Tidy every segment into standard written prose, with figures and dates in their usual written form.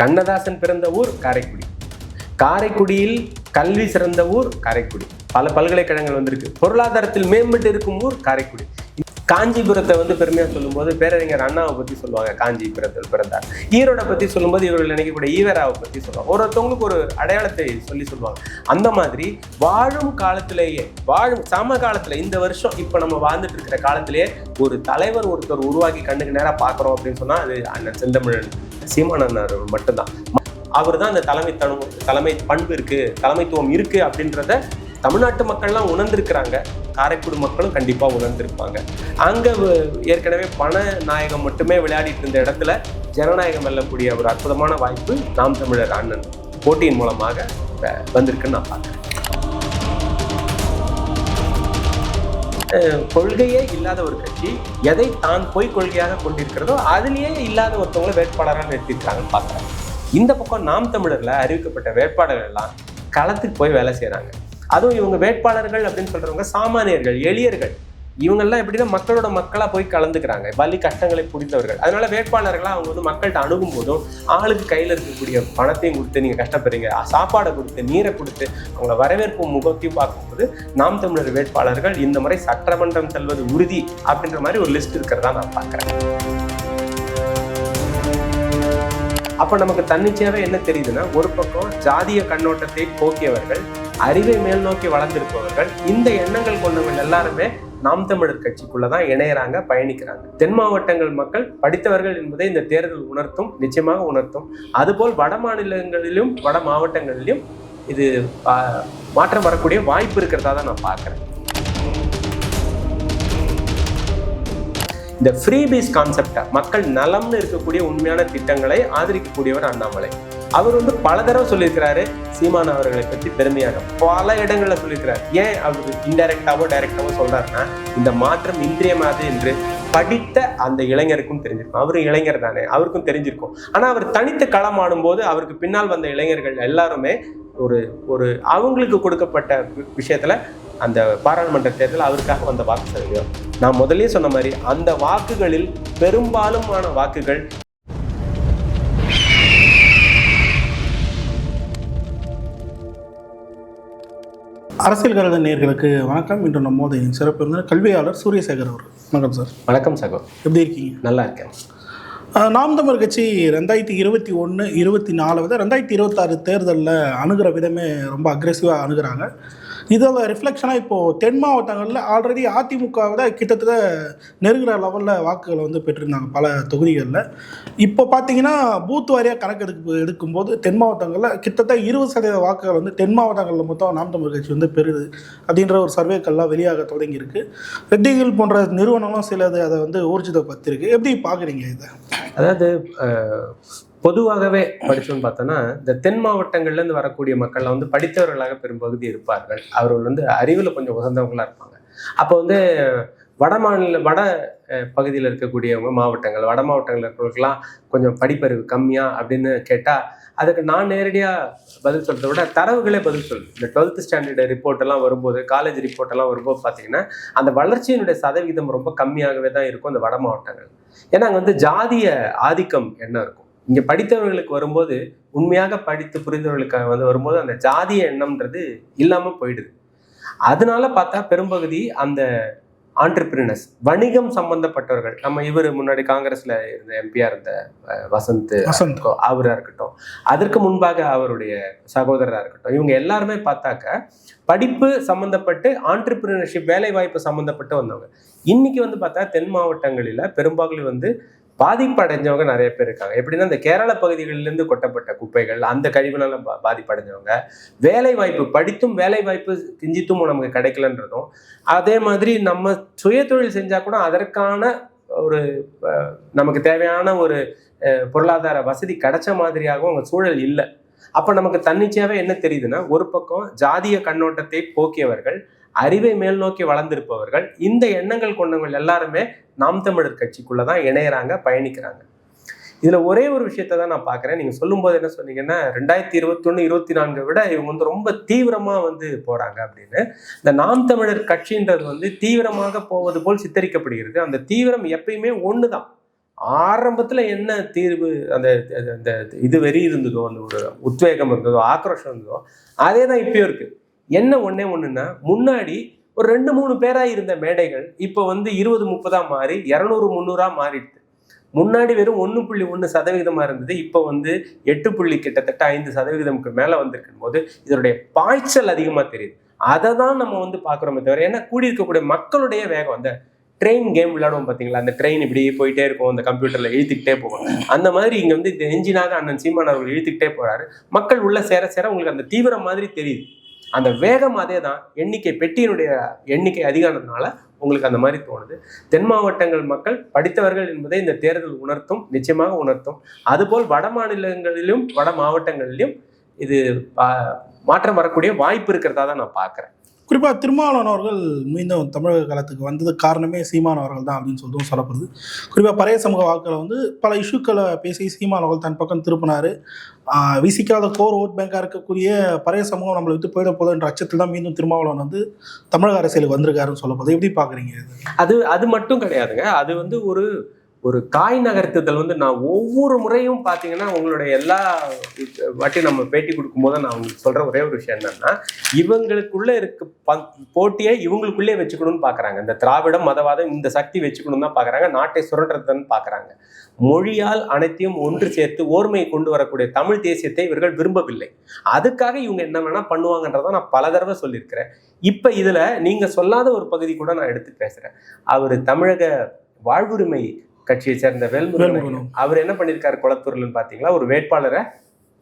கண்ணதாசன் பிறந்த ஊர் காரைக்குடி. காரைக்குடியில் கல்வி சிறந்த ஊர் காரைக்குடி. பல பல்கலைக்கழகங்கள் வந்திருக்கு. பொருளாதாரத்தில் மேம்பட்டு இருக்கும் ஊர் காரைக்குடி. காஞ்சிபுரத்தை பெருமையா சொல்லும் போது பேரறிஞர் அண்ணாவை பத்தி சொல்லுவாங்க, காஞ்சிபுரத்தில் பிறந்தார். ஈரோட பத்தி சொல்லும்போது இவர்கள் நினைக்கக்கூடிய ஈவராவை பத்தி சொல்லுவாங்க. ஒருத்தவங்களுக்கு ஒரு அடையாளத்தை சொல்லுவாங்க. அந்த மாதிரி வாழும் காலத்திலேயே, வாழும் சமகாலத்துல, இந்த வருஷம் இப்ப நம்ம வாழ்ந்துட்டு இருக்கிற காலத்திலேயே ஒரு தலைவர் ஒருத்தர் உருவாக்கி கண்ணுக்கு நேரா பாக்குறோம் அப்படின்னு சொன்னா அது அண்ணன் செந்தமிழன் சீமான் மட்டும்தான். அவர் தான் அந்த தலைமை பண்பு இருக்கு, தலைமைத்துவம் இருக்கு அப்படின்றத தமிழ்நாட்டு மக்கள்லாம் உணர்ந்திருக்கிறாங்க. காரைக்குடி மக்களும் கண்டிப்பா உணர்ந்திருப்பாங்க. அங்க ஏற்கனவே பண நாயகம் மட்டுமே விளையாடிட்டு இருந்த இடத்துல ஜனநாயகம் வெல்லக்கூடிய ஒரு அற்புதமான வாய்ப்பு நாம் தமிழர் அண்ணன் போட்டியின் மூலமாக வந்திருக்குன்னு நான் பார்க்கிறேன். கொள்கையே இல்லாத ஒரு கட்சி எதை தான் போய் கொள்கையாக கொண்டிருக்கிறதோ அதுலேயே இல்லாத ஒருத்தவங்களை வேட்பாளராக நிறுத்திருக்காங்கன்னு பார்க்குறாங்க. இந்த பக்கம் நாம் தமிழர்ல அறிவிக்கப்பட்ட வேட்பாளர்கள் எல்லாம் களத்துக்கு போய் வேலை செய்யறாங்க. அதுவும் இவங்க வேட்பாளர்கள் அப்படின்னு சொல்றவங்க சாமானியர்கள், எளியர்கள். இவங்கெல்லாம் எப்படின்னா மக்களோட மக்களா போய் கலந்துக்கிறாங்க, வலி கஷ்டங்களை புரிந்தவர்கள். அதனால வேட்பாளர்களா அவங்க மக்கள்கிட்ட அணுகும் போதும் ஆளுக்கு கையில இருக்கக்கூடிய பணத்தையும் கொடுத்து நீங்க கஷ்டப்படுறீங்க, சாப்பாடை கொடுத்து நீரை கொடுத்து அவங்கள வரவேற்பும் முகத்தையும் பார்க்கும்போது நாம் தமிழர் வேட்பாளர்கள் இந்த முறை சட்டமன்றம் செல்வது உறுதி அப்படின்ற மாதிரி ஒரு லிஸ்ட் இருக்கிறதா நான் பார்க்கிறேன். அப்ப நமக்கு தன்னிச்சையாவே என்ன தெரியுதுன்னா, ஒரு பக்கம் ஜாதிய கண்ணோட்டத்தை போக்கியவர்கள், அறிவை மேல் நோக்கி வளர்ந்திருப்பவர்கள், இந்த எண்ணங்கள் கொண்டவர்கள் எல்லாருமே நாம் தமிழர் கட்சிக்குள்ளதான் இணையறாங்க, பயணிக்கிறாங்க. தென் மாவட்டங்கள் மக்கள் படித்தவர்கள் என்பதை இந்த தேர்தல் உணர்த்தும், நிச்சயமாக உணர்த்தும். அதுபோல் வட மாநிலங்களிலும் வட மாவட்டங்களிலும் இது மாற்றம் வரக்கூடிய வாய்ப்பு இருக்கிறதா தான் நான் பார்க்கிறேன். இந்த ஃப்ரீபீஸ் கான்செப்டை, மக்கள் நலம்னு இருக்கக்கூடிய உண்மையான திட்டங்களை ஆதரிக்கக்கூடியவர் அண்ணாமலை. அவர் பல தடவை சொல்லியிருக்கிறாரு சீமான் அவர்களை பற்றி பெருமையாக, பல இடங்கள்ல சொல்லியிருக்கிறார். ஏன் அவர் இன்டைரக்டாவோ டைரக்டாவோ சொல்றாருன்னா, இந்த மாற்றம் இன்றியமாது என்று படித்த அந்த இளைஞருக்கும் தெரிஞ்சிருக்கும். அவரும் இளைஞர் தானே, அவருக்கும் தெரிஞ்சிருக்கும். ஆனா அவர் தனித்து களமாடும் போது அவருக்கு பின்னால் வந்த இளைஞர்கள் எல்லாருமே ஒரு அவங்களுக்கு கொடுக்கப்பட்ட விஷயத்துல அந்த பாராளுமன்ற தேர்தல் அவருக்காக வந்த வாக்கு சதவீதம். நான் முதலே சொன்ன மாதிரி அந்த வாக்குகளில் பெரும்பாலுமான வாக்குகள் அரசியல் கருத நேயர்களுக்கு வணக்கம். இன்று நம்மோது சிறப்பு இருந்தார் கல்வியாளர் சூரியசேகர் அவர். வணக்கம் சார். வணக்கம் சகோ, எப்படி இருக்கீங்க? நல்லா இருக்கேன். நாம் தமிழர் கட்சி 2021, 2024 விட 2026 தேர்தலில் அணுகிற விதமே ரொம்ப அக்ரெசிவாக அணுகிறாங்க. இதோட ரிஃப்ளெக்ஷனாக இப்போது தென் மாவட்டங்களில் ஆல்ரெடி அதிமுகவை கிட்டத்தட்ட நெருங்குற லெவலில் வாக்குகளை பெற்றிருந்தாங்க பல தொகுதிகளில். இப்போ பார்த்தீங்கன்னா பூத் வாரியாக கணக்கு எடுக்கும்போது தென் மாவட்டங்களில் கிட்டத்தட்ட 20% வாக்குகள் தென் மாவட்டங்களில் மொத்தம் நாம் தமிழர் கட்சி பெறுது அப்படின்ற ஒரு சர்வேக்கள்லாம் வெளியாக தொடங்கியிருக்கு. ரெட்டிகள் போன்ற நிறுவனங்களும் சிலது அதை ஊர்ஜிதப்படுத்திருக்கு. எப்படி பார்க்குறீங்க இதை? அதாவது பொதுவாகவே படிச்சோன்னு பார்த்தோன்னா, இந்த தென் மாவட்டங்கள்ல இருந்து வரக்கூடிய மக்கள்லாம் படித்தவர்களாக பெரும்பகுதி இருப்பார்கள். அவர்கள் அறிவில் கொஞ்சம் உகந்தவங்களா இருப்பாங்க. அப்போ வட பகுதியில் இருக்கக்கூடியவங்க மாவட்டங்கள், வட மாவட்டங்கள் இருக்கிறவங்களுக்குலாம் கொஞ்சம் படிப்பறிவு கம்மியா அப்படின்னு கேட்டால் அதுக்கு நான் நேரடியாக பதில் சொல்றதை விட தரவுகளே பதில் சொல்லுது. இந்த 12th ஸ்டாண்டர்டு ரிப்போர்ட் எல்லாம் வரும்போது, காலேஜ் ரிப்போர்ட் எல்லாம் வரும்போது பார்த்தீங்கன்னா அந்த வளர்ச்சியினுடைய சதவீதம் ரொம்ப கம்மியாகவே தான் இருக்கும் அந்த வட மாவட்டங்கள். ஏன்னா அங்கே ஜாதிய ஆதிக்கம் என்ன இருக்கும். இங்க படித்தவர்களுக்கு வரும்போது, உண்மையாக படித்து புரிந்தவர்களுக்கு வரும்போது அந்த ஜாதிய எண்ணம்ன்றது இல்லாம போயிடுது. அதனால பார்த்தா பெரும்பகுதி அந்த ஆண்டர்பிரினர்ஸ், வணிகம் சம்பந்தப்பட்டவர்கள், நம்ம இவர் முன்னாடி காங்கிரஸ்ல இருந்த எம்பியா இருந்த வசந்த் அவரா இருக்கட்டும், அதற்கு முன்பாக அவருடைய சகோதரராக இருக்கட்டும், இவங்க எல்லாருமே பார்த்தாக்க படிப்பு சம்பந்தப்பட்டு ஆண்டர்பிரினர்ஷிப், வேலை வாய்ப்பு சம்பந்தப்பட்டு வந்தவங்க. இன்னைக்கு பார்த்தா தென் மாவட்டங்களில பெரும்பாலும் பாதிப்படைஞ்சவங்க நிறைய பேர் இருக்காங்க. எப்படின்னா இந்த கேரள பகுதிகளிலிருந்து கொட்டப்பட்ட குப்பைகள், அந்த கழிவுனால பாதிப்படைஞ்சவங்க, வேலை வாய்ப்பு, படித்தும் வேலை வாய்ப்பு கிஞ்சித்தும் நமக்கு கிடைக்கலன்றதும், அதே மாதிரி நம்ம சுய தொழில் செஞ்சா கூட அதற்கான ஒரு நமக்கு தேவையான ஒரு பொருளாதார வசதி கிடைச்ச மாதிரியாகவும் அவங்க சூழல் இல்லை. அப்ப நமக்கு தன்னிச்சையாவே என்ன தெரியுதுன்னா, ஒரு பக்கம் ஜாதிய கண்ணோட்டத்தை போக்கியவர்கள், அறிவை மேல் நோக்கி வளர்ந்திருப்பவர்கள், இந்த எண்ணங்கள் கொண்டவர்கள் எல்லாருமே நாம் தமிழர் கட்சிக்குள்ளதான் இணையறாங்க, பயணிக்கிறாங்க. இதுல ஒரே ஒரு விஷயத்த தான் நான் பாக்குறேன். நீங்க சொல்லும் போது என்ன சொன்னீங்கன்னா, 2021, 24 விட இவங்க ரொம்ப தீவிரமா போறாங்க அப்படின்னு. இந்த நாம் தமிழர் கட்சின்றது தீவிரமாக போவது போல் சித்தரிக்கப்படுகிறது. அந்த தீவிரம் எப்பயுமே ஒண்ணுதான், ஆரம்பத்துல என்ன தீர்வு, அந்த அந்த இது வெறி இருந்ததோ, அந்த ஒரு உத்வேகம் இருந்ததோ, ஆக்ரோஷம் இருந்ததோ, அதே தான் இப்பயும் இருக்கு. என்ன ஒண்ணுன்னா, முன்னாடி ஒரு 2-3 பேரா இருந்த மேடைகள் இப்போ வந்து 20-30 மாறி 200-300 மாறிடுது. முன்னாடி வெறும் 1.1% இருந்தது, இப்போ வந்து 8 கிட்டத்தட்ட 5% மேல வந்திருக்கும் போது இதனுடைய பாய்ச்சல் அதிகமா தெரியுது. அதை தான் நம்ம வந்து பாக்குறோமே தவிர, ஏன்னா கூடி இருக்கக்கூடிய மக்களுடைய வேகம், அந்த ட்ரெயின் கேம் விளையாடுவோம் பார்த்தீங்களா, அந்த ட்ரெயின் இப்படி போயிட்டே இருக்கும், அந்த கம்ப்யூட்டர்ல இழுத்துக்கிட்டே போகும். அந்த மாதிரி இங்க வந்து இந்த என்ஜினாக அண்ணன் சீமான் அவர்கள் இழுத்துக்கிட்டே போறாரு. மக்கள் உள்ள சேர சேர உங்களுக்கு அந்த தீவிரம் மாதிரி தெரியுது. அந்த வேகம் அதே தான். பெட்டியினுடைய எண்ணிக்கை அதிகானதுனால உங்களுக்கு அந்த மாதிரி தோணுது. தென் மாவட்டங்கள் மக்கள் படித்தவர்கள் என்பதை இந்த தேர்தல் உணர்த்தும், நிச்சயமாக உணர்த்தும். அதுபோல் வட மாநிலங்களிலும் வட மாவட்டங்களிலும் இது மாற்றம் வரக்கூடிய வாய்ப்பு இருக்கிறதா தான் நான் பார்க்குறேன். குறிப்பாக திருமாவளவன் அவர்கள் மீண்டும் தமிழக காலத்துக்கு வந்தது காரணமே சீமான் அவர்கள் தான் அப்படின்னு சொல்லிட்டு சொல்லப்படுது. குறிப்பாக பழைய சமூக வாக்களை வந்து பல இஷ்யூக்களை பேசி சீமான் அவர்கள் தன் பக்கம் திருப்பினார். விசிக்காத கோர் ஓட் பேங்காக இருக்கக்கூடிய பழைய சமூகம் நம்மளை விட்டு போயிட போதுன்ற அச்சத்தில் தான் மீண்டும் திருமாவளவன் வந்து தமிழக அரசியலுக்கு வந்திருக்காருன்னு சொல்லப்படுது. எப்படி பார்க்குறீங்க? அது மட்டும் கிடையாதுங்க. அது வந்து ஒரு காய் நகர்த்துதல் வந்து நான் ஒவ்வொரு முறையும் பார்த்தீங்கன்னா, உங்களுடைய எல்லா வாட்டி நம்ம பேட்டி கொடுக்கும்போது நான் உங்களுக்கு சொல்ற ஒரே ஒரு விஷயம் என்னன்னா, இவங்களுக்குள்ள இருக்க போட்டியை இவங்களுக்குள்ளே வச்சுக்கணும்னு பார்க்குறாங்க. இந்த திராவிடம் மதவாதம் இந்த சக்தி வச்சுக்கணும் தான் பார்க்குறாங்க, நாட்டை சுரண்டுறதுன்னு பார்க்குறாங்க. மொழியால் அனைத்தையும் ஒன்று சேர்த்து ஓர்மையை கொண்டு வரக்கூடிய தமிழ் தேசியத்தை இவர்கள் விரும்பவில்லை. அதுக்காக இவங்க என்ன வேணா பண்ணுவாங்கன்றதை நான் பல தடவை சொல்லியிருக்கிறேன். இப்போ இதுல நீங்க சொல்லாத ஒரு பகுதி கூட நான் எடுத்து பேசுறேன். அவர் தமிழக வாழ்வுரிமை கட்சியை சேர்ந்த வேல்முருகன் அவர் என்ன பண்ணியிருக்காரு குளத்தூர்லன்னு பார்த்தீங்களா, ஒரு வேட்பாளரை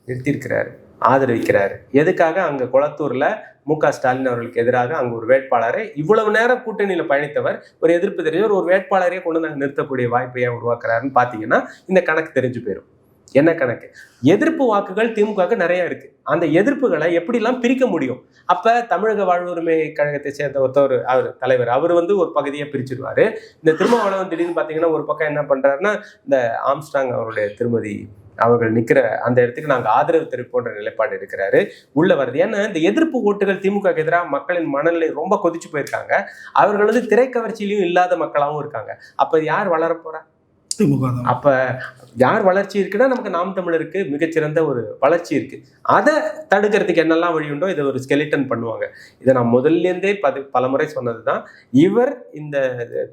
நிறுத்தியிருக்கிறாரு, ஆதரவிக்கிறாரு. எதுக்காக? அங்க குளத்தூர்ல மு.க. ஸ்டாலின் அவர்களுக்கு எதிராக அங்க ஒரு வேட்பாளரை இவ்வளவு நேரம் கூட்டணியில பயணித்தவர், ஒரு எதிர்ப்பு தெரிஞ்சவர், ஒரு வேட்பாளரையே கொண்டு நாங்கள் நிறுத்தக்கூடிய வாய்ப்பையே உருவாக்குறாருன்னு பார்த்தீங்கன்னா இந்த கணக்கு தெரிஞ்சு போயிடும். என்ன கணக்கு? எதிர்ப்பு வாக்குகள் திமுக நிறைய இருக்கு. அந்த எதிர்ப்புகளை எப்படிலாம் பிரிக்க முடியும்? அப்ப தமிழக வாழ்வுரிமை கழகத்தை சேர்ந்த அவர் தலைவர் அவர் வந்து ஒரு பகுதியை பிரிச்சிருவாரு. இந்த திருமாவளவன் திடீர்னு பாத்தீங்கன்னா ஒரு பக்கம் என்ன பண்றாருன்னா, இந்த ஆம்ஸ்டாங் அவருடைய திருமதி அவர்கள் நிக்கிற அந்த இடத்துக்கு நாங்கள் ஆதரவு தெரிவிப்போன்ற நிலைப்பாடு இருக்கிறாரு, உள்ள வருது. ஏன்னா இந்த எதிர்ப்பு ஓட்டுகள் திமுக எதிராக மக்களின் மனநிலை ரொம்ப கொதிச்சு போயிருக்காங்க. அவர்கள் வந்து திரைக்கவர்ச்சியிலையும் இல்லாத மக்களாகவும் இருக்காங்க. அப்ப யார் வளர போறா? அப்ப யார் வளர்ச்சி இருக்குன்னா, நமக்கு நாம் தமிழருக்கு மிகச்சிறந்த ஒரு வளர்ச்சி இருக்கு. அதை தடுக்கிறதுக்கு என்னெல்லாம் வழி உண்டோ இதை ஒரு ஸ்கெலிட்டன் பண்ணுவாங்க. இதை நான் முதல்லேருந்தே பல முறை சொன்னதுதான். இவர் இந்த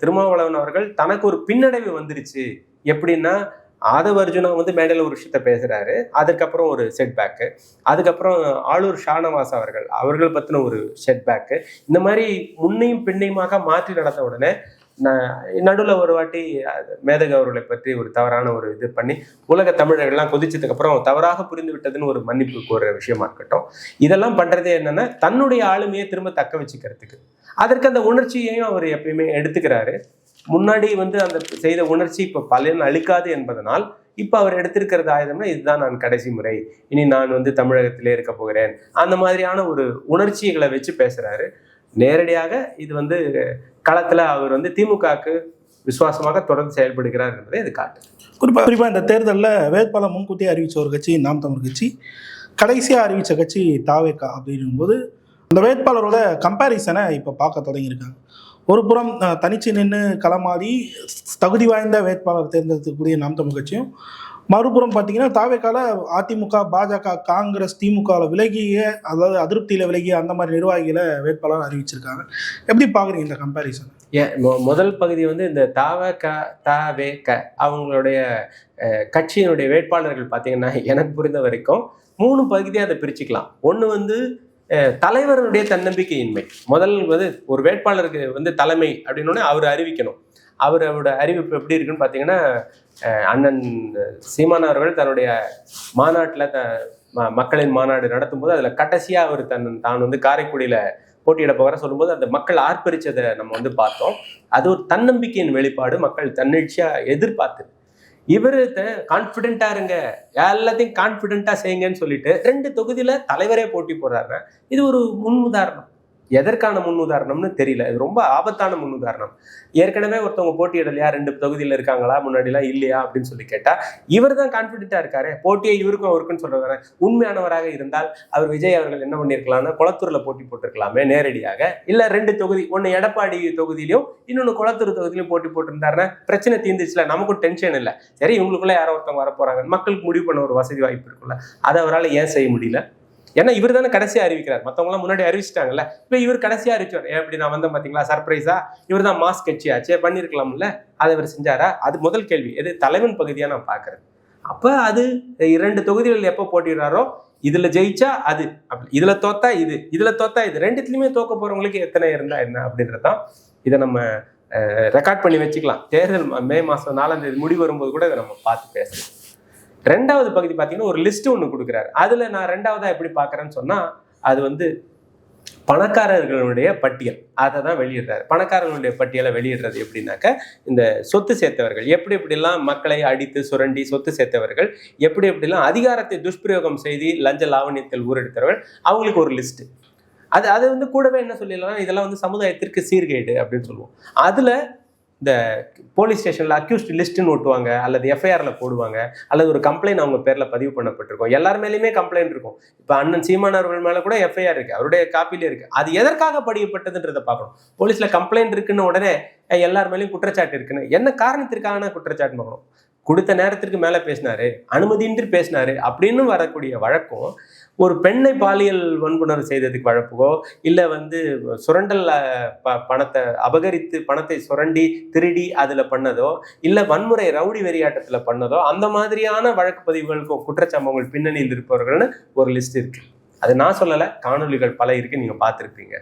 திருமாவளவன் அவர்கள் தனக்கு ஒரு பின்னடைவு வந்துருச்சு. எப்படின்னா, ஆதவ அர்ஜுனா வந்து மேடையில் ஒரு விஷயத்த பேசுறாரு, அதுக்கப்புறம் ஒரு செட்பேக்கு, அதுக்கப்புறம் ஆளூர் ஷானவாஸ் அவர்கள் பத்தின ஒரு செட்பேக்கு, இந்த மாதிரி முன்னையும் பின்னையுமாக மாற்றி நடந்த உடனே நடுவில் ஒரு வாட்டி மேதக அவர்களை பற்றி ஒரு தவறான ஒரு இது பண்ணி உலக தமிழர்கள்லாம் கொதிச்சதுக்கு அப்புறம் தவறாக புரிந்து விட்டதுன்னு ஒரு மன்னிப்பு கோர விஷயமா இருக்கட்டும். இதெல்லாம் பண்றதே என்னன்னா, தன்னுடைய ஆளுமையை திரும்ப தக்க வச்சுக்கிறதுக்கு. அதற்கு அந்த உணர்ச்சியையும் அவர் எப்பயுமே எடுத்துக்கிறாரு. முன்னாடி வந்து அந்த செய்த உணர்ச்சி இப்ப பலன் அளிக்காது என்பதனால் இப்ப அவர் எடுத்திருக்கிறது ஆயுதம்னா, இதுதான் நான் கடைசி முறை, இனி நான் வந்து தமிழகத்திலே இருக்க போகிறேன், அந்த மாதிரியான ஒரு உணர்ச்சிகளை வச்சு பேசுறாரு. நேரடியாக இது வந்து களத்துல அவர் வந்து திமுகவுக்கு விசுவாசமாக தொடர்ந்து செயல்படுகிறார் என்பதை இது காட்டு. குறிப்பா இந்த தேர்தலில் வேட்பாளர் முன்கூட்டியே அறிவிச்ச ஒரு கட்சி நாம் தமிழ் கட்சி, கடைசியா அறிவிச்ச கட்சி தாவேகா. அப்படிங்கும்போது அந்த வேட்பாளரோட கம்பேரிசனை இப்போ பார்க்க தொடங்கியிருக்காங்க. ஒரு புறம் தனிச்சு நின்று களமாடி தகுதி வாய்ந்த வேட்பாளர் தேர்ந்தெடுக்கக்கூடிய நாம் தமிழ் கட்சியும், மறுபுறம் பார்த்தீங்கன்னா தாவேக்கால அதிமுக, பாஜக, காங்கிரஸ், திமுகவில் விலகிய, அதாவது அதிருப்தியில் விலகிய அந்த மாதிரி நிர்வாகிகளை வேட்பாளர் அறிவிச்சிருக்காங்க. எப்படி பார்க்குறீங்க இந்த கம்பேரிசன்? முதல் பகுதி வந்து இந்த தாவேக அவங்களுடைய கட்சியினுடைய வேட்பாளர்கள் பார்த்தீங்கன்னா, எனக்கு புரிந்த வரைக்கும் 3 பகுதியாக அதை பிரிச்சுக்கலாம். ஒன்று வந்து தலைவருடைய தன்னம்பிக்கையின்மை. முதல் வந்து ஒரு வேட்பாளருக்கு வந்து தலைமை அப்படின்னோடனே அவர் அறிவிக்கணும். அவரோட அறிவிப்பு எப்படி இருக்குன்னு பார்த்தீங்கன்னா, அண்ணன் சீமான் அவர்கள் தன்னுடைய மாநாட்டில் மக்களின் மாநாடு நடத்தும் போது அதில் கடைசியாக அவர் தான் வந்து காரைக்குடியில் போட்டியிட போகிற சொல்லும்போது அந்த மக்கள் ஆர்ப்பரிச்சதை நம்ம வந்து பார்த்தோம். அது ஒரு தன்னம்பிக்கையின் வெளிப்பாடு, மக்கள் தன்னெழுச்சியாக எதிர்பார்த்து. இவரு கான்ஃபிடென்ட்டா இருங்க, எல்லாத்தையும் கான்ஃபிடென்ட்டா செய்யுங்கன்னு சொல்லிட்டு 2 தொகுதியில தலைவரே போட்டி போடுறாங்க. இது ஒரு முன்னுதாரணம். எதற்கான முன்னுதாரணம்னு தெரியல. இது ரொம்ப ஆபத்தான முன்னுதாரணம். ஏற்கனவே ஒருத்தவங்க போட்டியிடலையா, 2 தொகுதியில் இருக்காங்களா, முன்னாடிலாம் இல்லையா அப்படின்னு சொல்லி கேட்டா இவர் தான் கான்பிடென்டா இருக்காரு. போட்டியை இவருக்கும் அவருக்குன்னு சொல்றவர உண்மையானவராக இருந்தால் அவர் விஜய் அவர்கள் என்ன பண்ணியிருக்கலாம்னா குளத்தூர்ல போட்டி போட்டிருக்கலாமே நேரடியாக, இல்ல 2 தொகுதி, ஒன்னு எடப்பாடி தொகுதியிலையும் இன்னொன்னு குளத்தூர் தொகுதியிலையும் போட்டி போட்டிருந்தாருன்னா பிரச்சனை தீர்ந்துச்சுல, நமக்கும் டென்ஷன் இல்லை. சரி, இவங்களுக்குள்ள யாரோ ஒருத்தவங்க வர போறாங்க, மக்களுக்கு முடிவு பண்ண ஒரு வசதி வாய்ப்பு இருக்குல்ல, அதை அவரால் ஏன் செய்ய முடியல? ஏன்னா இவர் தானே கடைசியா அறிவிக்கிறார், மற்றவங்களாம் முன்னாடி அறிவிச்சிட்டாங்கல்ல, இப்போ இவர் கடைசியா அறிவிச்சார். எப்படி நான் வந்தேன் பாத்தீங்களா, சர்ப்ரைஸா, இவர் தான் மாஸ் கட்சியாச்சே, பண்ணிருக்கலாம்ல, அதை இவர் செஞ்சாரா? அது முதல் கேள்வி. எது தலைவன் பகுதியா நான் பாக்குறேன். அப்ப அது 2 தொகுதிகளில் எப்போ போட்டிடுறாரோ, இதுல ஜெயிச்சா அது, இதுல தோத்தா இது, இதுல தோத்தா இது, 2த்துலயுமே தோக்க போறவங்களுக்கு எத்தனை இருந்தா என்ன அப்படின்றதான். இதை நம்ம ரெக்கார்ட் பண்ணி வச்சுக்கலாம். தேர்தல் மே மாசம் 4ஆம் தேதி முடிவு வரும்போது கூட இதை நம்ம பார்த்து பேசலாம். 2வது பகுதி பார்த்தீங்கன்னா ஒரு லிஸ்ட் ஒன்று கொடுக்குறாரு. அதுல நான் 2வதா எப்படி பார்க்குறேன்னு சொன்னா, அது வந்து பணக்காரர்களுடைய பட்டியல், அதை தான் வெளியிடுறாரு. பணக்காரர்களுடைய பட்டியலை வெளியிடுறது எப்படின்னாக்க, இந்த சொத்து சேர்த்தவர்கள் எப்படி எப்படிலாம் மக்களை அடித்து சுரண்டி சொத்து சேர்த்தவர்கள், எப்படி எப்படிலாம் அதிகாரத்தை துஷ்பிரயோகம் செய்து லஞ்ச லாவணியத்தில் ஊரெடுத்தவர்கள், அவங்களுக்கு ஒரு லிஸ்ட். அது வந்து கூடவே என்ன சொல்லிடலாம், இதெல்லாம் வந்து சமுதாயத்திற்கு சீர்கேடு அப்படின்னு சொல்லுவோம். அதுல இந்த போலீஸ் ஸ்டேஷன்ல அக்யூஸ்ட் லிஸ்ட்னு ஓட்டுவாங்க, அல்லது எஃப்ஐஆர்ல போடுவாங்க, அல்லது ஒரு கம்ப்ளைண்ட் அவங்க பேர்ல பதிவு பண்ணப்பட்டிருக்கும். எல்லார் மேலேயுமே கம்ப்ளைண்ட் இருக்கும். இப்ப அண்ணன் சீமான் அவர்கள் மேல கூட எஃப்ஐஆர் இருக்கு, அவருடைய காப்பிலே இருக்கு. அது எதற்காக பதியப்பட்டதுன்றதை பார்க்கணும். போலீஸ்ல கம்ப்ளைண்ட் இருக்குன்னு உடனே எல்லார் மேலேயும் குற்றச்சாட்டு இருக்குன்னு என்ன காரணத்திற்கான குற்றச்சாட்டு பார்க்கணும். கொடுத்த நேரத்திற்கு மேல பேசினாரு, அனுமதியின்றி பேசினாரு அப்படின்னு வரக்கூடிய வழக்கம், ஒரு பெண்ணை பாலியல் வன்புணர்வு செய்ததுக்கு வழக்கோ, இல்ல வந்து சுரண்டல் பணத்தை அபகரித்து பணத்தை சுரண்டி திருடி அதுல பண்ணதோ, இல்ல வன்முறை ரவுடி வெறியாட்டத்துல பண்ணதோ, அந்த மாதிரியான வழக்கு பதிவுகளுக்கும் குற்றச்சம்பவங்கள் பின்னணியில் இருப்பவர்கள்னு ஒரு லிஸ்ட் இருக்கு. அது நான் சொல்லலை, காணொலிகள் பல இருக்கு, நீங்க பார்த்துருப்பீங்க.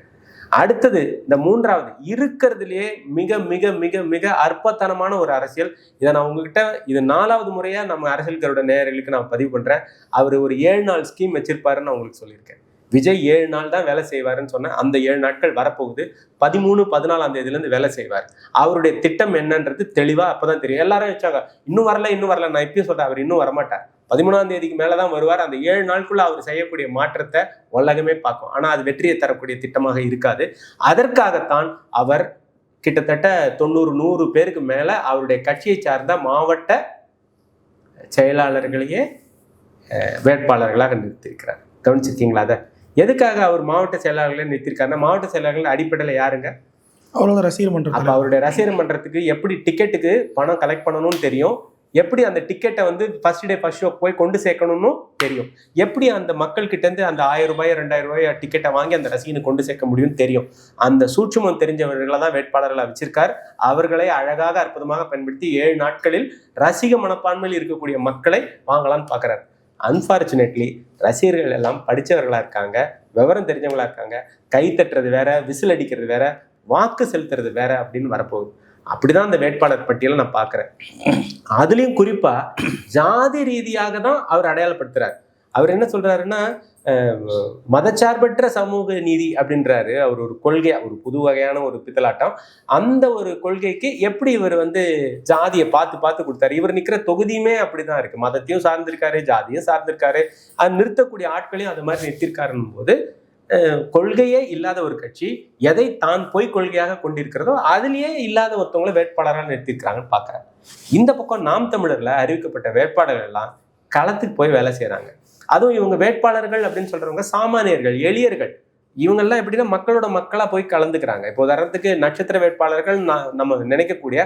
அடுத்தது இந்த 3வது இருக்கிறதுலயே மிக மிக மிக மிக அற்பத்தனமான ஒரு அரசியல். இதை நான் உங்ககிட்ட இது 4வது முறையா நம்ம அரசியல்காரோட நேயர்களுக்கு நான் பதிவு பண்றேன். அவர் ஒரு 7 நாள் ஸ்கீம் வச்சிருப்பாருன்னு நான் உங்களுக்கு சொல்லியிருக்கேன். விஜய் 7 நாள் தான் வேலை செய்வாருன்னு சொன்னேன். அந்த 7 நாட்கள் வரப்போகுது. 13, 14ஆம் தேதியிலேருந்து வேலை செய்வார். அவருடைய திட்டம் என்னன்றது தெளிவா அப்பதான் தெரியும். எல்லாரும் வச்சாங்க இன்னும் வரல. நான் இப்பயும் சொல்றேன், அவர் இன்னும் வரமாட்டார். 13ஆம் தேதிக்கு மேலதான் வருவார். அந்த 7 நாளுக்குள்ள அவர் செய்யக்கூடிய மாற்றத்தை உலகமே பார்க்கும். ஆனா அது வெற்றியை தரக்கூடிய திட்டமாக இருக்காது. அதற்காகத்தான் அவர் கிட்டத்தட்ட 90-100 பேருக்கு மேல அவருடைய கட்சியை சார்ந்த மாவட்ட செயலாளர்களையே வேட்பாளர்களாக நிறுத்தியிருக்கிறார். கவனிச்சிருக்கீங்களா? அதை எதுக்காக அவர் மாவட்ட செயலாளர்களை நிறுத்திருக்காருன்னா, மாவட்ட செயலாளர்கள் அடிப்படையில் யாருங்க? அவரோட ரசிகர் மன்றம். அப்போ அவருடைய ரசிகர் மன்றத்துக்கு எப்படி டிக்கெட்டுக்கு பணம் கலெக்ட் பண்ணணும்னு தெரியும், எப்படி அந்த டிக்கெட்டை வந்து ஃபர்ஸ்ட் டே ஃபர்ஸ்ட் ஷோ போய் கொண்டு சேர்க்கணும்னு தெரியும், எப்படி அந்த மக்கள் கிட்ட இருந்து அந்த 1000 ரூபாய் 2000 ரூபாய் டிக்கெட்டை வாங்கி அந்த ரசிகனை கொண்டு சேர்க்க முடியும்னு தெரியும். அந்த சூட்சுமம் தெரிஞ்சவர்களை தான் வேட்பாளர்களை வச்சிருக்கார். அவர்களை அழகாக அற்புதமாக பயன்படுத்தி 7 நாட்களில் ரசிக மனப்பான்மையில் இருக்கக்கூடிய மக்களை வாங்கலாம்னு பார்க்குறாரு. அன்பார்ச்சுனேட்லி ரசிகர்கள் எல்லாம் படித்தவர்களா இருக்காங்க, விவரம் தெரிஞ்சவங்களா இருக்காங்க. கை தட்டுறது வேற, விசில் அடிக்கிறது வேற, வாக்கு செலுத்துறது வேற அப்படின்னு வரப்போகுது. அப்படிதான் அந்த வேட்பாளர் பட்டியலை நான் பார்க்குறேன். அதுலேயும் குறிப்பா ஜாதி ரீதியாக தான் அவர் அடையாளப்படுத்துறாரு. அவர் என்ன சொல்றாருன்னா, மதச்சார்பற்ற சமூக நீதி அப்படின்றாரு. அவர் ஒரு கொள்கை, ஒரு புது வகையான ஒரு பித்தலாட்டம். அந்த ஒரு கொள்கைக்கு எப்படி இவர் வந்து ஜாதியை பார்த்து கொடுத்தாரு. இவர் நிற்கிற தொகுதியுமே அப்படிதான் இருக்கு. மதத்தையும் சார்ந்திருக்காரு, ஜாதியும் சார்ந்திருக்காரு. அது நிறுத்தக்கூடிய ஆட்களையும் அது மாதிரி நிறுத்திருக்காருன்னும் போது, கொள்கையே இல்லாத ஒரு கட்சி எதை தான் போய் கொள்கையாக கொண்டிருக்கிறதோ அதுலயே இல்லாத ஒருத்தவங்களை வேட்பாளராக நிறுத்திருக்கிறாங்கன்னு பார்க்குறாங்க. இந்த பக்கம் நாம் தமிழர்ல அறிவிக்கப்பட்ட வேட்பாளர்கள் எல்லாம் களத்துக்கு போய் வேலை செய்யறாங்க. அதுவும் இவங்க வேட்பாளர்கள் அப்படின்னு சொல்றவங்க சாமானியர்கள், எளியர்கள். இவங்கெல்லாம் எப்படின்னா மக்களோட மக்களா போய் கலந்துக்கிறாங்க. இப்போ உதாரணத்துக்கு நட்சத்திர வேட்பாளர்கள் நம்ம நினைக்கக்கூடிய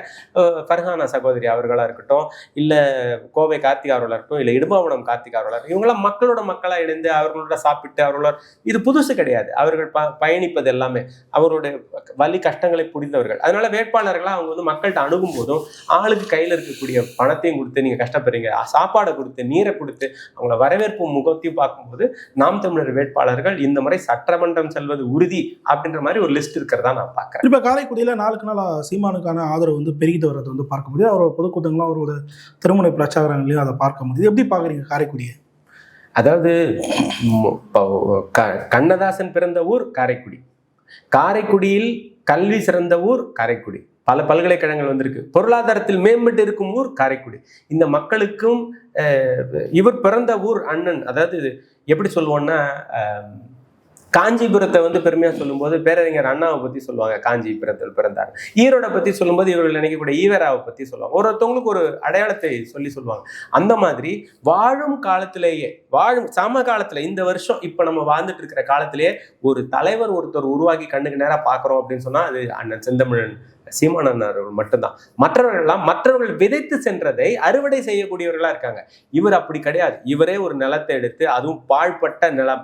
ஃபர்ஹானா சகோதரி அவர்களா இருக்கட்டும், இல்ல கோவை கார்த்திகா அவர்களா இருக்கட்டும், இல்ல இடும்பாவனம் கார்த்திகா அவர்களா இருக்கட்டும், இவங்கெல்லாம் மக்களோட மக்களா இணைந்து அவர்களோட சாப்பிட்டு அவர்களோட, இது புதுசு கிடையாது. அவர்கள் பயணிப்பது எல்லாமே அவருடைய வலி கஷ்டங்களை புரிந்தவர்கள். அதனால வேட்பாளர்களா அவங்க வந்து மக்கள்கிட்ட அணுகும் போதும் ஆளுக்கு கையில இருக்கக்கூடிய பணத்தையும் கொடுத்து நீங்க கஷ்டப்படுறீங்க, சாப்பாடை கொடுத்து நீரை கொடுத்து அவங்கள வரவேற்பு முகத்தையும் பார்க்கும்போது நாம் தமிழர் வேட்பாளர்கள் இந்த முறை சட்டமன்ற செல்வது உறுதி அப்படின்ற மாதிரி ஒரு லிஸ்ட் இருக்கிறதா நான் பார்க்கிறேன். இப்ப காரைக்குடியில நாளுக்கு நாள் சீமானுக்கான ஆதரவு வந்து பெருகிட்டு வர்றது வந்து பார்க்க முடியுது. அவரோட பொதுக்கூட்டங்களும் அவரோட திருமுனை பிரச்சாரங்களையும் அதை பார்க்க முடியுது. எப்படி பாக்குறீங்க காரைக்குடியை? அதாவது கண்ணதாசன் பிறந்த ஊர் காரைக்குடி, காரைக்குடியில் கல்வி சிறந்த ஊர் காரைக்குடி, பல பல்கலைக்கழகங்கள் வந்திருக்கு, பொருளாதாரத்தில் மேம்பட்டு இருக்கும் ஊர் காரைக்குடி. இந்த மக்களுக்கும் இவர் பிறந்த ஊர் அண்ணன், அதாவது எப்படி சொல்லுவோம்னா, காஞ்சிபுரத்தை வந்து பெருமையா சொல்லும்போது பேரறிஞர் அண்ணாவை பத்தி சொல்லுவாங்க, காஞ்சிபுரத்தில் பிறந்தார். ஈரோட பத்தி சொல்லும்போது இவர்கள் நினைக்கக்கூடிய ஈவேராவை பத்தி சொல்லுவாங்க. ஒருத்தவங்களுக்கு ஒரு அடையாளத்தை சொல்லுவாங்க. அந்த மாதிரி வாழும் காலத்திலேயே, வாழும் சமகாலத்துல, இந்த வருஷம் இப்ப நம்ம வாழ்ந்துட்டு இருக்கிற காலத்திலேயே ஒரு தலைவர் ஒருத்தர் உருவாக்கி கண்ணுக்கு நேரா பாக்குறோம் அப்படின்னு சொன்னா அது அண்ணன் செந்தமிழன் சீமானன் அவர்கள் மட்டும்தான். மற்றவர்கள் விதைத்து சென்றதை அறுவடை செய்யக்கூடியவர்களா இருக்காங்க. இவர் அப்படி கிடையாது. இவரே ஒரு நிலத்தை எடுத்து, அதுவும் பாழ்பட்ட நிலம்,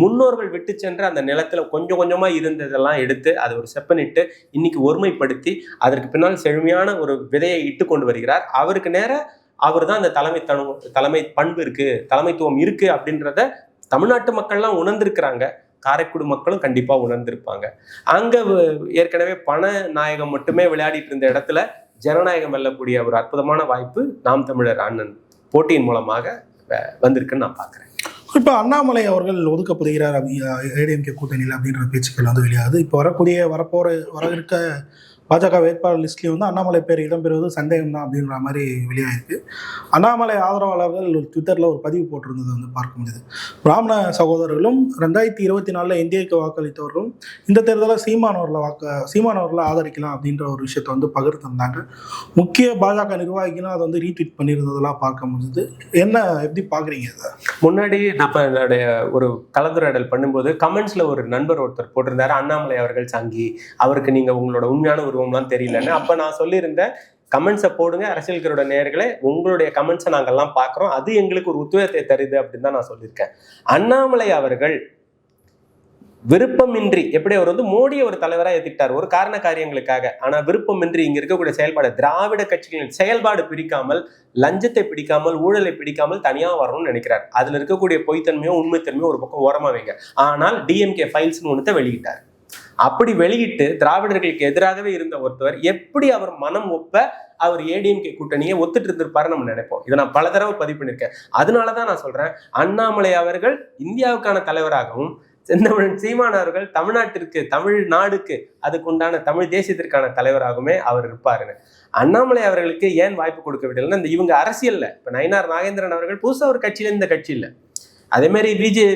முன்னோர்கள் விட்டு சென்ற அந்த நிலத்துல கொஞ்சம் கொஞ்சமா இருந்ததெல்லாம் எடுத்து அதை ஒரு செப்பனிட்டு இன்னைக்கு ஒருமைப்படுத்தி அதற்கு பின்னால் செழுமையான ஒரு விதையை இட்டு கொண்டு வருகிறார். அவருக்கு நேர அவர் தான் அந்த தலைமை பண்பு இருக்கு, தலைமைத்துவம் இருக்கு அப்படின்றத தமிழ்நாட்டு மக்கள்லாம் உணர்ந்திருக்கிறாங்க. காரைக்குடி மக்களும் கண்டிப்பா உணர்ந்திருப்பாங்க. அங்க ஏற்கனவே பண நாயகம் மட்டுமே விளையாடிட்டு இருந்த இடத்துல ஜனநாயகம் வெல்லக்கூடிய ஒரு அற்புதமான வாய்ப்பு நாம் தமிழர் அண்ணன் போட்டியின் மூலமாக வந்திருக்குன்னு நான் பாக்குறேன். இப்போ அண்ணாமலை அவர்கள் ஒதுக்கப்படுகிறார் ஏடிஎம்கே கூட்டணியில் அப்படின்ற பேச்சுக்கள் வந்து வெளியாகுது. இப்போ வர இருக்க பாஜக வேட்பாளர் லிஸ்ட்லேயும் வந்து அண்ணாமலை பேர் இடம்பெறுவது சந்தேகம் தான் அப்படின்ற மாதிரி வெளியாகிருக்கு. அண்ணாமலை ஆதரவாளர்கள் ட்விட்டரில் ஒரு பதிவு போட்டிருந்தது வந்து பார்க்க முடியுது. பிராமண சகோதரர்களும் 2024 என்டிஏக்கு வாக்களித்தவர்களும் இந்த தேர்தலில் சீமானவர்களை ஆதரிக்கலாம் அப்படின்ற ஒரு விஷயத்தை வந்து பகிர்ந்திருந்தாங்க. முக்கிய பாஜக நிர்வாகிகளும் அதை வந்து ரீட்வீட் பண்ணியிருந்ததெல்லாம் பார்க்க முடியுது. என்ன எப்படி பார்க்குறீங்க இதை? முன்னாடி நம்ம என்னுடைய ஒரு கலந்துரையாடல் பண்ணும்போது கமெண்ட்ஸ்ல ஒரு நண்பர் ஒருத்தர் போட்டிருந்தாரு, அண்ணாமலை அவர்கள் சங்கி, அவருக்கு நீங்க உங்களோட உண்மையான உருவம்லாம் தெரியலன்னு. அப்ப நான் சொல்லியிருந்தேன், கமெண்ட்ஸை போடுங்க அரசியல்களோட நேயர்களே, உங்களுடைய கமெண்ட்ஸை நாங்கெல்லாம் பார்க்குறோம், அது எங்களுக்கு ஒரு உத்வேகத்தை தருது அப்படின்னு தான் நான் சொல்லியிருக்கேன். அண்ணாமலை அவர்கள் விருப்பமின்றி, எப்படி அவர் வந்து மோடியை ஒரு தலைவராக ஏற்றுக்கிட்டார் ஒரு காரண காரியங்களுக்காக, ஆனா விருப்பமின்றி இங்க இருக்கக்கூடிய செயல்பாடு, திராவிட கட்சிகளின் செயல்பாடு பிடிக்காமல், லஞ்சத்தை பிடிக்காமல், ஊழலை பிடிக்காமல் தனியா வரணும்னு நினைக்கிறார். அதுல இருக்கக்கூடிய பொய்த்தன்மையோ உண்மைத்தன்மையோ ஒரு பக்கம் ஓரமா வைங்க. ஆனால் டிஎம்கே ஃபைல்ஸ்னு ஒன்றத்தை வெளியிட்டார். அப்படி வெளியிட்டு திராவிடர்களுக்கு எதிராகவே இருந்த ஒருத்தவர் எப்படி அவர் மனம் ஒப்ப அவர் ஏடிஎம்கே கூட்டணியை ஒத்துட்டு இருந்திருப்பாரு நம்ம நினைப்போம். இதை நான் பல தடவை பதிவு பண்ணியிருக்கேன். அதனாலதான் நான் சொல்றேன், அண்ணாமலை அவர்கள் இந்தியாவுக்கான தலைவராகவும் செந்தமிழன் சீமான் அவர்கள் தமிழ்நாட்டிற்கு, தமிழ்நாடுக்கு, அதுக்கு உண்டான தமிழ் தேசியத்திற்கான தலைவராகவுமே அவர் இருப்பாருன்னு. அண்ணாமலை அவர்களுக்கு ஏன் வாய்ப்பு கொடுக்க விடலைன்னா, இந்த இவங்க அரசியல்ல இப்ப நயினார் நாகேந்திரன் அவர்கள் புதுசா ஒரு கட்சியில இந்த கட்சி இல்லை. அதே மாதிரி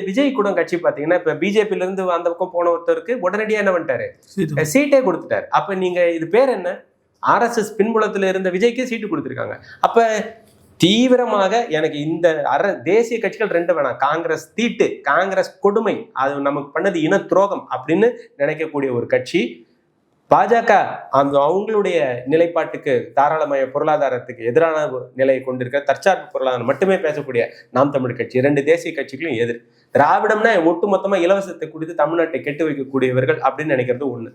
விஜய் கூட கட்சி பாத்தீங்கன்னா, இப்ப பிஜேபியில இருந்து அந்த பக்கம் போன ஒருத்தருக்கு உடனடியா என்ன பண்ணிட்டாரு, சீட்டே கொடுத்துட்டாரு. அப்ப நீங்க இது பேர் என்ன, RSS பின்புலத்துல இருந்த விஜய்க்கு சீட்டு கொடுத்துருக்காங்க. அப்ப தீவிரமாக எனக்கு இந்த தேசிய கட்சிகள் ரெண்டு வேணாம், காங்கிரஸ் தீட்டு, காங்கிரஸ் கொடுமை, அது நமக்கு பண்ணது இன துரோகம் அப்படின்னு நினைக்கக்கூடிய ஒரு கட்சி, பாஜக அவங்களுடைய நிலைப்பாட்டுக்கு, தாராளமய பொருளாதாரத்துக்கு எதிரான நிலையை கொண்டிருக்க தற்சார்பு பொருளாதாரம் மட்டுமே பேசக்கூடிய நாம் தமிழ் கட்சி, இரண்டு தேசிய கட்சிகளும் எதிர். திராவிடம்னா ஒட்டுமொத்தமா இலவசத்தை கொடுத்து தமிழ்நாட்டை கெட்டு வைக்கக்கூடியவர்கள் அப்படின்னு நினைக்கிறது ஒண்ணு.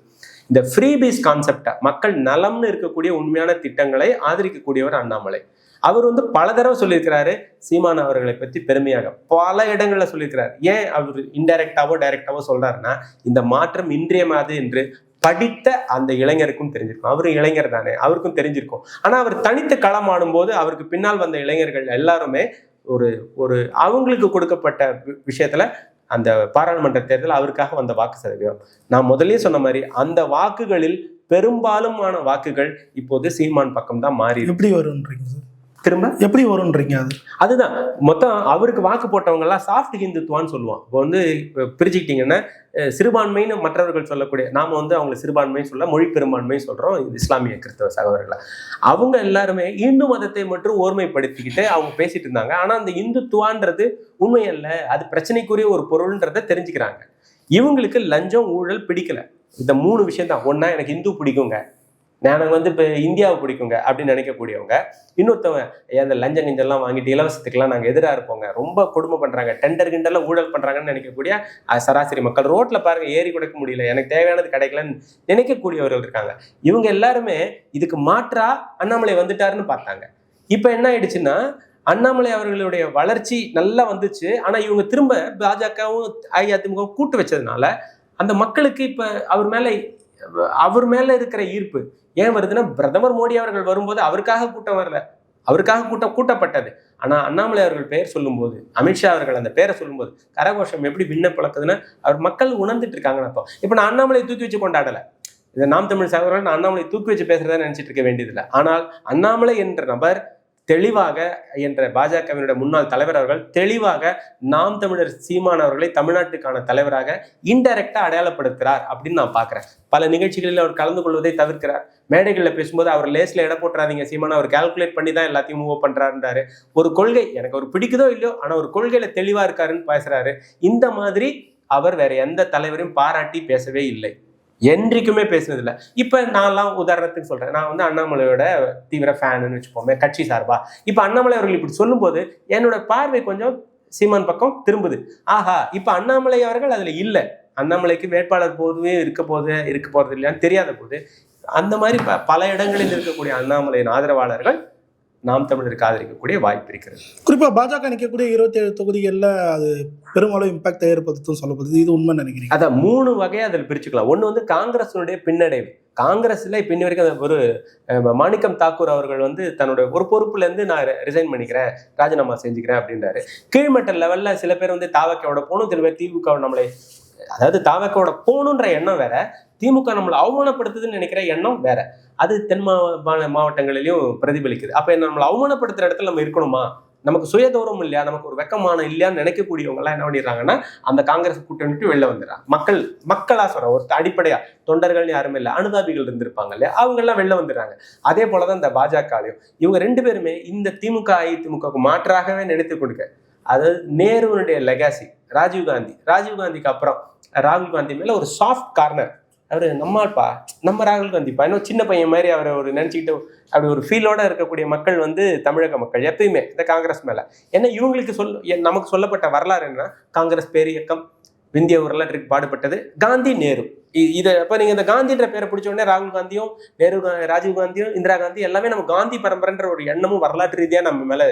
இந்த ஃப்ரீபீஸ் கான்செப்டா, மக்கள் நலம்னு இருக்கக்கூடிய உண்மையான திட்டங்களை ஆதரிக்கக்கூடியவர் அண்ணாமலை. அவர் வந்து பல தடவை சொல்லியிருக்கிறாரு சீமான் அவர்களை பற்றி பெருமையாக, பல இடங்கள்ல சொல்லியிருக்கிறார். ஏன் அவர் இன்டைரக்டாவோ டைரக்டாவோ சொல்றாருன்னா, இந்த மாற்றம் இன்றியமையாது என்று படித்த அந்த இளைஞருக்கும் தெரிஞ்சிருக்கும். அவரும் இளைஞர் தானே, அவருக்கும் தெரிஞ்சிருக்கும். ஆனா அவர் தனித்து களம் ஆடும்போது அவருக்கு பின்னால் வந்த இளைஞர்கள் எல்லாருமே ஒரு அவங்களுக்கு கொடுக்கப்பட்ட விஷயத்துல, அந்த பாராளுமன்ற தேர்தல் அவருக்காக வந்த வாக்கு சதவீதம், நான் முதலே சொன்ன மாதிரி அந்த வாக்குகளில் பெரும்பாலுமான வாக்குகள் இப்போது சீமான் பக்கம் தான் மாறி. எப்படி வரும்ன்றீங்க சார்? திரும்ப எப்படி வரும்ன்றீங்க? அதுதான் மொத்தம் அவருக்கு வாக்கு போட்டவங்க எல்லாம் சாஃப்ட் ஹிந்துத்துவான்னு சொல்லுவோம். இப்போ வந்து பிரிச்சுக்கிட்டீங்கன்னா, சிறுபான்மைன்னு மற்றவர்கள் சொல்லக்கூடிய, நாம வந்து அவங்களை சிறுபான்மைன்னு சொல்ல, மொழி பெரும்பான்மை சொல்றோம் இஸ்லாமிய கிறிஸ்தவ சகோதரர்களை. அவங்க எல்லாருமே இந்து மதத்தை மட்டும் ஓர்மைப்படுத்திக்கிட்டு அவங்க பேசிட்டு இருந்தாங்க. ஆனா அந்த இந்துத்துவான்றது உண்மை அல்ல, அது பிரச்சனைக்குரிய ஒரு பொருள்ன்றத தெரிஞ்சுக்கிறாங்க. இவங்களுக்கு லஞ்சம் ஊழல் பிடிக்கல. இந்த மூணு விஷயம் தான். ஒன்னா, எனக்கு இந்து பிடிக்குங்க, எனக்கு வந்து இப்போ இந்தியாவை பிடிக்குங்க அப்படின்னு நினைக்கக்கூடியவங்க. இன்னொருத்தவங்க, அந்த லஞ்சம் கிஞ்செல்லாம் வாங்கிட்டு இலவசத்துக்கெல்லாம் நாங்கள் எதிராக இருப்போங்க, ரொம்ப கொடுமை பண்ணுறாங்க, டெண்டர் கிண்டெல்லாம் ஊழல் பண்ணுறாங்கன்னு நினைக்கக்கூடிய சராசரி மக்கள். ரோட்டில் பாருங்கள், ஏறி கொடுக்க முடியல, எனக்கு தேவையானது கிடைக்கலன்னு நினைக்கக்கூடியவர்கள் இருக்காங்க. இவங்க எல்லாருமே இதுக்கு மாற்றா அண்ணாமலை வந்துட்டாருன்னு பார்த்தாங்க. இப்போ என்ன ஆயிடுச்சுன்னா, அண்ணாமலை அவர்களுடைய வளர்ச்சி நல்லா வந்துச்சு. ஆனால் இவங்க திரும்ப பாஜகவும் அஇஅதிமுக கூட்டு வச்சதுனால அந்த மக்களுக்கு இப்போ அவர் மேல இருக்கிற ஈர்ப்பு ஏன் வருதுன்னா, பிரதமர் மோடி அவர்கள் வரும்போது அவருக்காக கூட்டம் வரல, அவருக்காக கூட்டப்பட்டது. ஆனா அண்ணாமலை அவர்கள் பெயர் சொல்லும்போது, அமித்ஷா அவர்கள் அந்த பேரை சொல்லும்போது கரகோஷம் எப்படி விண்ண பழக்குதுன்னு அவர் மக்கள் உணர்ந்துட்டு இருக்காங்கன்னு அர்த்தம். இப்ப நான் அண்ணாமலை தூக்கி வச்சு கொண்டாடல, இதை நாம் தமிழ் சகோதரர்கள் நான் அண்ணாமலை தூக்கி வச்சு பேசுறதா நினைச்சிட்டு இருக்க வேண்டியதில்லை. ஆனால் அண்ணாமலை என்ற நபர் தெளிவாக என்ற பாஜகவினுடைய முன்னாள் தலைவர் அவர்கள் தெளிவாக நாம் தமிழர் சீமான் அவர்களை தமிழ்நாட்டுக்கான தலைவராக இன்டைரக்டா அடையாளப்படுத்துகிறார் அப்படின்னு நான் பாக்குறேன். பல நிகழ்ச்சிகளில் அவர் கலந்து கொள்வதை தவிர்க்கிறார். மேடைகளில் பேசும்போது அவர் லேஸ்ல இட போட்டுறாதீங்க சீமான், அவர் கால்குலேட் பண்ணி தான் எல்லாத்தையும் மூவ் பண்றாருன்றாரு. ஒரு கொள்கை எனக்கு ஒரு பிடிக்குதோ இல்லையோ ஆனா ஒரு கொள்கையில தெளிவா இருக்காருன்னு பேசுறாரு. இந்த மாதிரி அவர் வேற எந்த தலைவரையும் பாராட்டி பேசவே இல்லை, என்றைக்குமே பேசுனதில்லை. இப்ப நான்லாம் உதாரணத்துக்கு சொல்றேன், நான் வந்து அண்ணாமலையோட தீவிர ஃபேனுன்னு வச்சுப்போமே கட்சி சார்பா. இப்ப அண்ணாமலை அவர்கள் இப்படி சொல்லும் போது என்னோட பார்வை கொஞ்சம் சீமான் பக்கம் திரும்புது. ஆஹா, இப்ப அண்ணாமலை அவர்கள் அதுல இல்லை, அண்ணாமலைக்கு வேட்பாளர் போதுவே இருக்க போறது இல்லையான்னு தெரியாத போது அந்த மாதிரி பல இடங்களில் இருக்கக்கூடிய அண்ணாமலையின் ஆதரவாளர்கள் நாம் தமிழருக்கு ஆதரிக்கக்கூடிய வாய்ப்பு இருக்கிறது. குறிப்பா பாஜக நிற்கக்கூடிய 27 தொகுதிகளில் அது பெருமளவு இம்பாக்ட் ஏற்படுத்தும் சொல்லப்படுது. இது உண்மை நினைக்கிறீங்க? அதான் 3 வகையா அதில் பிரிச்சுக்கலாம். ஒண்ணு வந்து காங்கிரஸினுடைய பின்னடைவு. காங்கிரஸ்ல இப்ப இன்ன வரைக்கும் ஒரு மாணிக்கம் தாக்கூர் அவர்கள் வந்து தன்னுடைய ஒரு பொறுப்புல இருந்து நான் ரிசைன் பண்ணிக்கிறேன், ராஜினாமா செஞ்சுக்கிறேன் அப்படின்றாரு. கீழ்மட்ட லெவல்ல சில பேர் வந்து தாவக்கோட போகணும், சில பேர் திமுக நம்மளை, அதாவது தாவக்கோட போகணுன்ற எண்ணம் வேற, திமுக நம்மளை அவமானப்படுத்துதுன்னு நினைக்கிற எண்ணம் வேற. அது தென் மாவட்டங்களிலையும் பிரதிபலிக்குது. அப்ப நம்மளை அவமானப்படுத்துற இடத்துல நம்ம இருக்கணுமா, நமக்கு சுயதௌரம் இல்லையா, நமக்கு ஒரு வெக்கமான இல்லையான்னு நினைக்கக்கூடியவங்க எல்லாம் என்ன பண்ணிடுறாங்கன்னா அந்த காங்கிரஸ் கூட்டணிட்டு வெளில வந்துடுறாங்க. மக்களா சொல்ற ஒரு அடிப்படையா தொண்டர்கள் யாருமே இல்லை, அனுதாபிகள் இருந்திருப்பாங்க இல்லையா, அவங்க எல்லாம் வெளில வந்துடுறாங்க. அதே போலதான் இந்த பாஜகலையும் இவங்க 2 பேருமே இந்த திமுக அதிமுகவுக்கு மாற்றாகவே நினைத்து கொடுக்க, அதாவது நேருனுடைய லெகாசி ராஜீவ்காந்திக்கு அப்புறம் ராகுல் காந்தி மேல ஒரு சாஃப்ட் கார்னர். அவரு நம்மால்ப்பா, நம்ம ராகுல் காந்திப்பா, இன்னும் சின்ன பையன் மாதிரி அவரை ஒரு நினைச்சுக்கிட்டு அப்படி ஒரு ஃபீலோட இருக்கக்கூடிய மக்கள் வந்து தமிழக மக்கள் எப்பயுமே இந்த காங்கிரஸ் மேல. ஏன்னா இவங்களுக்கு நமக்கு சொல்லப்பட்ட வரலாறு என்ன, காங்கிரஸ் பேரியக்கம் விந்திய வரலாற்றுக்கு பாடுபட்டது காந்தி நேரு. இதை இப்ப நீங்க இந்த காந்தின்ற பேரை பிடிச்ச உடனே ராகுல் காந்தியும் நேரு ராஜீவ் காந்தியும் இந்திரா காந்தி எல்லாமே நம்ம காந்தி பரம்பரைன்ற ஒரு எண்ணமும் வரலாற்று ரீதியா நம்ம மேல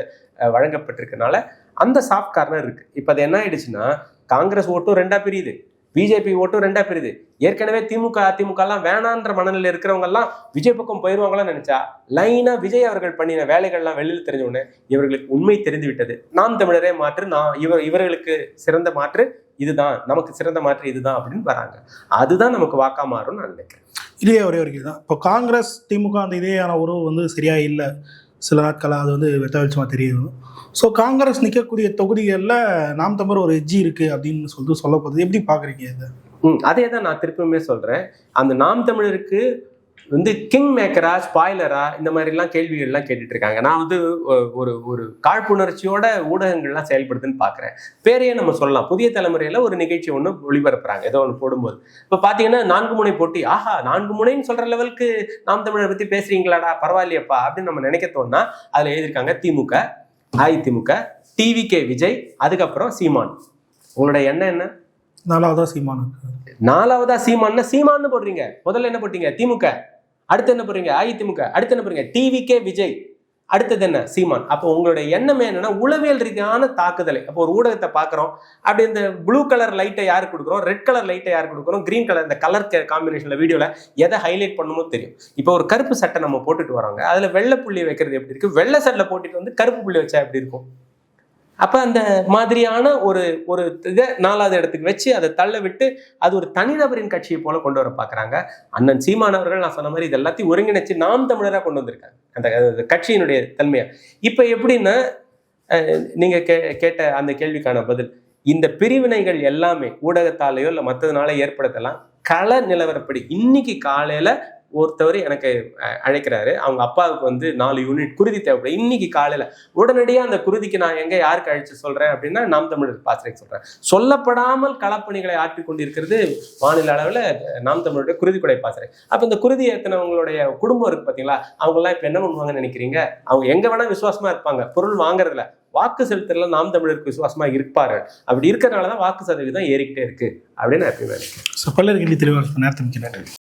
வழங்கப்பட்டிருக்கனால அந்த சாஃப்ட் கார்னர் இருக்கு. இப்ப அது என்ன ஆயிடுச்சுன்னா காங்கிரஸ் ஓட்டும் 2ஆ பிரியுது, பிஜேபி ஓட்டும் 2ஆ பிரியுது. ஏற்கனவே திமுக அதிமுக எல்லாம் வேணான்ற மனநிலையில் இருக்கிறவங்க எல்லாம் விஜய் பக்கம் போயிருவாங்களாம் நினைச்சா லைனா விஜய் அவர்கள் பண்ணின வேலைகள்லாம் வெளியில் தெரிஞ்ச உடனே இவர்களுக்கு உண்மை தெரிந்து விட்டது. நாம் தமிழரே மாற்று, இவர்களுக்கு சிறந்த மாற்று இதுதான், நமக்கு சிறந்த மாற்று இதுதான் அப்படின்னு வராங்க. அதுதான் நமக்கு வாக்கா மாறும் நான் நினைக்கிறேன். இதே ஒரே தான் இப்போ காங்கிரஸ் திமுக அந்த இதேயான உறவு வந்து சரியா இல்லை, சில நாட்களாக அது வந்து வெட்ட வெளிச்சமாக தெரியுது. ஸோ காங்கிரஸ் நிற்கக்கூடிய தொகுதிகளில் நாம் தமிழர் ஒரு எஜ்ஜி இருக்கு அப்படின்னு சொல்லப்படுது. எப்படி பார்க்குறீங்க இதை? அதே தான் நான் திருப்பவுமே சொல்றேன். அந்த நாம் தமிழருக்கு வந்து கிங் மேக்கரா ஸ்பாய்லரா இந்த மாதிரிலாம் கேள்விகள்லாம் கேட்டுட்டு இருக்காங்க. நான் வந்து ஒரு காழ்ப்புணர்ச்சியோட ஊடகங்கள்லாம் செயல்படுதுன்னு பார்க்குறேன். பேரையே நம்ம சொல்லலாம், புதிய தலைமுறையில ஒரு நிகழ்ச்சி ஒன்று ஒளிபரப்புறாங்க ஏதோ ஒன்று போடும்போது. இப்போ பார்த்தீங்கன்னா 4 முனை போட்டி, ஆஹா 4 முனைன்னு சொல்ற லெவலுக்கு நாம் தமிழரை பத்தி பேசுறீங்களாடா பரவாயில்லையப்பா அப்படின்னு நம்ம நினைக்க தோணுனா அதுல எழுதியிருக்காங்க திமுக, அதிமுக, டிவிகே விஜய், அதுக்கப்புறம் சீமான். உங்களோட எண்ணம் என்ன? 4வதா சீமான். 4வதா சீமான். சீமான்னு போடுறீங்க, முதல்ல என்ன போட்டீங்க திமுக, அடுத்து என்ன போடுறீங்க அதிமுக, அடுத்து என்ன போடுறீங்க டிவிகே விஜய், அடுத்தது என்ன சீமான். அப்போ உங்களுடைய எண்ணமே என்னன்னா உளவியல் ரீதியான தாக்குதலை. அப்போ ஒரு ஊடகத்தை பார்க்குறோம், அப்படி இந்த ப்ளூ கலர் லைட்டை யாரு கொடுக்குறோம், ரெட் கலர் லைட்டை யாரு கொடுக்குறோம், கிரீன் கலர் இந்த கலர் காம்பினேஷன்ல வீடியோல எதை ஹைலைட் பண்ணணுமோ தெரியும். இப்போ ஒரு கருப்பு சட்டை நம்ம போட்டுட்டு வரோங்க, அதுல வெள்ளை புள்ளி வைக்கிறது எப்படி இருக்கு, வெள்ளை சட்டை போட்டுட்டு வந்து கருப்பு புள்ளி வச்சா எப்படி இருக்கும். அப்ப அந்த மாதிரியான ஒரு இதை 4வது இடத்துக்கு வச்சு அதை தள்ள விட்டு அது ஒரு தனிநபரின் கட்சியை போல கொண்டு வர பாக்குறாங்க. அண்ணன் சீமான் அவர்கள் நான் சொன்ன மாதிரி இது எல்லாத்தையும் ஒருங்கிணைச்சு நாம் தமிழரா கொண்டு வந்திருக்காங்க அந்த கட்சியினுடைய தன்மையா. இப்ப எப்படின்னா நீங்க கேட்ட அந்த கேள்விக்கான பதில், இந்த பிரிவினைகள் எல்லாமே ஊடகத்தாலேயோ இல்லை மற்றதுனால ஏற்படுத்தலாம். கள நிலவரப்படி இன்னைக்கு காலையில ஒருத்தவர் எனக்கு அழைக்கிறாரு, அவங்க அப்பாவுக்கு வந்து 4 யூனிட் குருதி தேவைப்படும். இன்னைக்கு காலையில உடனடியாக அந்த குருதிக்கு நான் எங்க யாருக்கு அழைச்சு சொல்றேன் அப்படின்னா நாம் தமிழர் பாசறைக்கு சொல்றேன். சொல்லப்படாமல் களப்பணிகளை ஆற்றிக் கொண்டிருக்கிறது மாநில அளவில் நாம் தமிழருடைய குருதி கொடை பாசறை. அப்ப இந்த குருதி ஏற்றினவங்களுடைய குடும்பம் இருக்கு பார்த்தீங்களா, அவங்க எல்லாம் இப்ப என்ன பண்ணுவாங்கன்னு நினைக்கிறீங்க? அவங்க எங்க வேணா விசுவாசமா இருப்பாங்க, பொருள் வாங்குறதுல வாக்கு செலுத்துறதுல நாம் தமிழருக்கு விசுவாசமா இருப்பாரு. அப்படி இருக்கிறதுனாலதான் வாக்கு சதவீதம் ஏறிக்கிட்டே இருக்கு அப்படின்னு நான் எப்பயும் நினைக்கிறேன். பல்லருக்கு தெளிவாக நேரத்தை